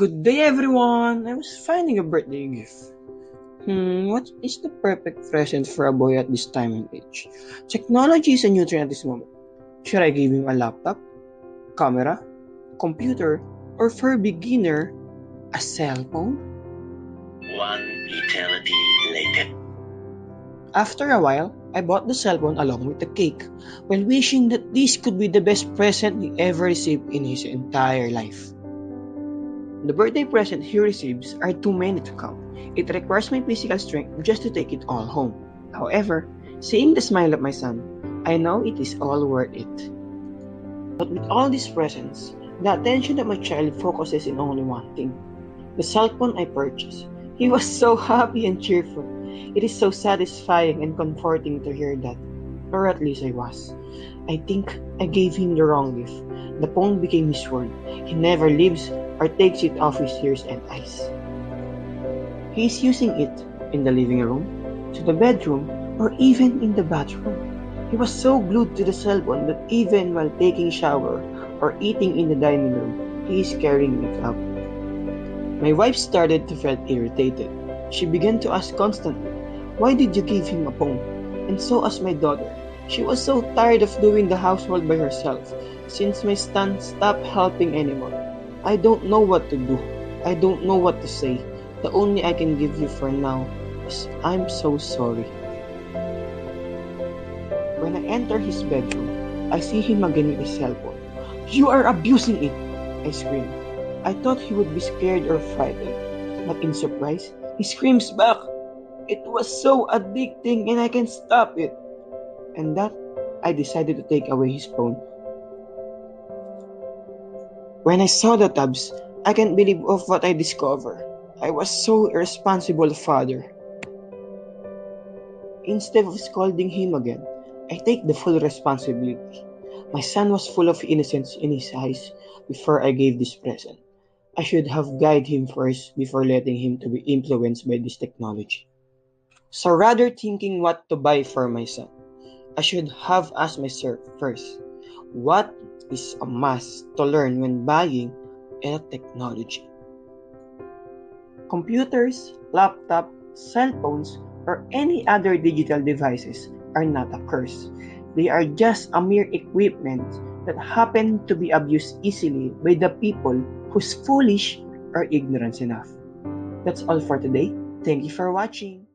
Good day, everyone! I was finding a birthday gift. What is the perfect present for a boy at this time and age? Technology is a new trend at this moment. Should I give him a laptop, camera, computer, or for a beginner, a cell phone? One eternity later. After a while, I bought the cell phone along with the cake, while wishing that this could be the best present he ever received in his entire life. The birthday present he receives are too many to count. It requires my physical strength just to take it all home. However, seeing the smile of my son, I know it is all worth it. But with all these presents, the attention of my child focuses in only one thing. The cell phone I purchased. He was so happy and cheerful. It is so satisfying and comforting to hear that. Or at least I was. I think I gave him the wrong gift. The phone became his world. He never leaves or takes it off his ears and eyes. He is using it in the living room, to the bedroom, or even in the bathroom. He was so glued to the cell phone that even while taking a shower or eating in the dining room, he is carrying it up. My wife started to feel irritated. She began to ask constantly, "Why did you give him a phone?" And so as my daughter. She was so tired of doing the household by herself since my son stopped helping anymore. I don't know what to do. I don't know what to say. The only I can give you for now is I'm so sorry. When I enter his bedroom, I see him again with his cell phone. "You are abusing it!" I scream. I thought he would be scared or frightened, but in surprise, he screams back. It was so addicting and I can't stop it. And that, I decided to take away his phone. When I saw the tabs, I can't believe of what I discovered. I was so irresponsible father. Instead of scolding him again, I take the full responsibility. My son was full of innocence in his eyes before I gave this present. I should have guided him first before letting him to be influenced by this technology. So rather thinking what to buy for my son, I should have asked myself first, what is a must to learn when buying a technology? Computers, laptops, cell phones, or any other digital devices are not a curse. They are just a mere equipment that happen to be abused easily by the people who's foolish or ignorant enough. That's all for today. Thank you for watching.